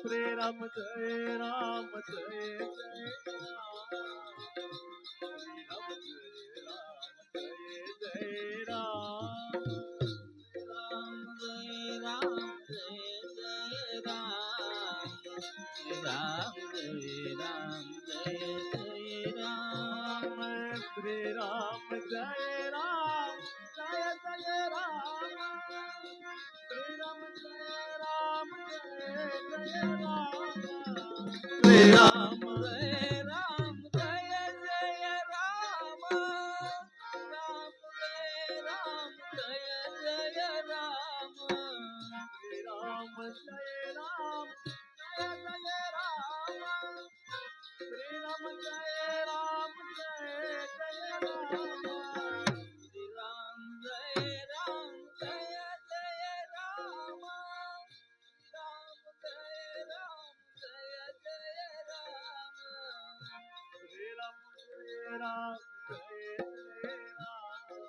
Shri Ram Jai Ram Jai Jai Ram Shri Ram Jai Ram Jai Ram Ram Jai Ram Jai Jai Ram Shri Ram Jai Ram Jai Jai Ram Shri Ram Jai Ram Jai Jai Ram Shri Ram Jai Ram Jai Jai Ram Ram Jai Ram Jai Jai Ram Shri Ram Jai Ram Jai Jai Ram Shri Ram Jai Ram Jai Jai Ram Shri Ram Jai Ram Jai Jai Ram Ram Jai Ram Jai Jai Ram Shri Ram Jai Ram Jai Jai Ram Shri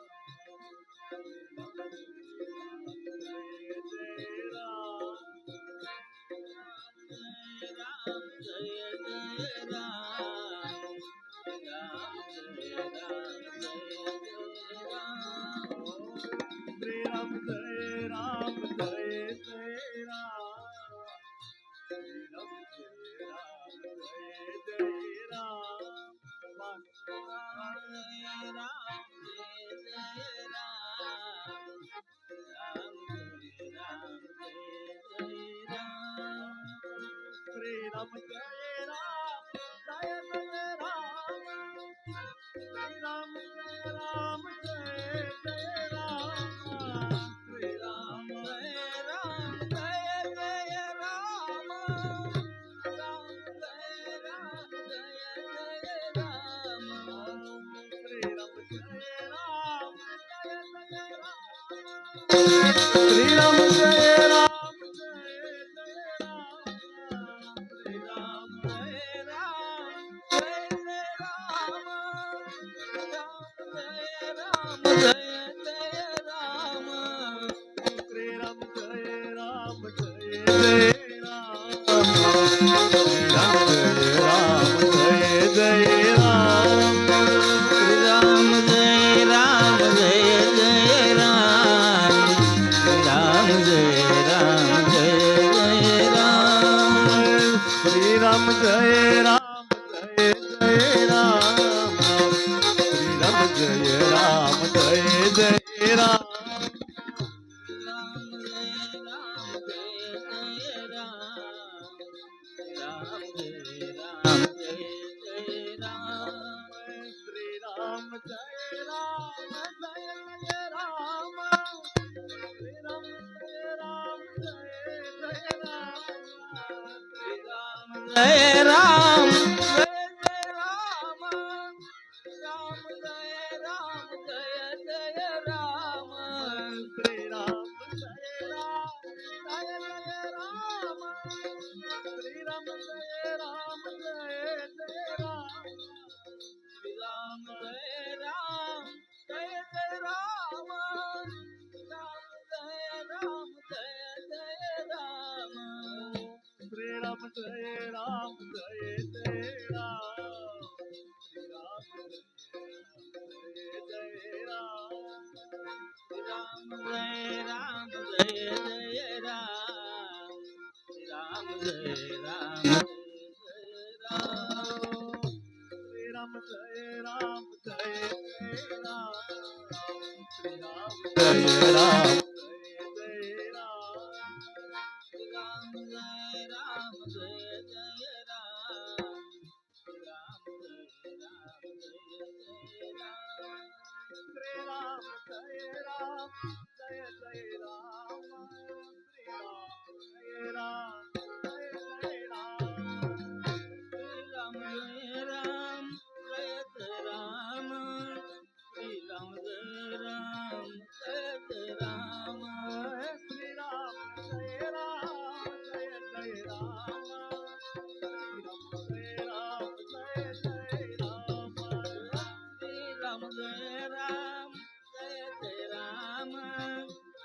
Ram Jai Ram Ram Jai Jai Ram Ram Jai Ram Jai Jai Ram Shri Ram Jai Ram Jai Jai Ram Shri Ram Jai Ram Jai Jai Ram Ram Jai Ram Jai Jai Ram Ram Jai Ram Jai Jai Ram Shri Ram Jai Ram Jai Jai Ram Shri Ram Jai Ram Jai Jai Ram Shri Ram Jai Ram Jai Jai Ram Ram Jai Ram Jai Jai Ram Shri Ram Jai Ram Jai Jai Ram Shri Ram Jai Ram Jai Jai Ram Shri Ram Jai Ram Jai Jai Ram Ram Jai Ram Jai Jai Ram Shri Ram Jai Ram Jai Jai Ram Shri Ram Jai Ram Jai Jai Ram Shri Ram Jai Ram Jai Jai Ram Shri Ram Jai Ram Jai Jai Ram Shri Ram Jai Ram Jai Jai Ram Shri Ram Jai Ram Jai Jai Ram Ram Jai Ram Jai Jai Ram Ram Jai Ram Jai Jai Ram Shri Ram Jai Ram Jai Jai Ram Shri Ram Jai Ram Jai Jai Ram Shri Ram Jai Ram Jai Jai Ram Ram Jai Ram Jai Jai Ram Shri Ram Jai Ram Jai Jai Ram Shri Ram Jai Ram Jai Jai Ram Shri Ram Jai Ram Jai Jai Ram Ram Jai Ram Jai Jai Ram Shri Ram Jai Ram Jai Jai Ram Shri Ram Jai Jai Ram Shri Ram Jai Ram Jai Jai Ram Shri Ram Jai Ram Jai Jai Ram Shri Ram Jai Ram Jai Jai Ram Shri Ram Jai Ram Jai Jai Ram Shri Ram Jai Ram Jai Jai Ram Shri Ram Jai Ram Jai Jai Ram Shri Ram Jai Ram Jai Jai Ram Shri Ram Jai Ram Jai Jai Ram Shri Ram Jai Ram Jai Jai Ram Shri Ram Jai Ram Jai Jai Ram Shri Ram Jai Ram Jai Jai Ram Shri Ram Jai Ram Jai Jai Ram Shri Ram Jai Ram Jai Jai Ram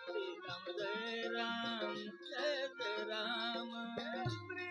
Shri Ram Jai Ram Jai Jai Ram Shri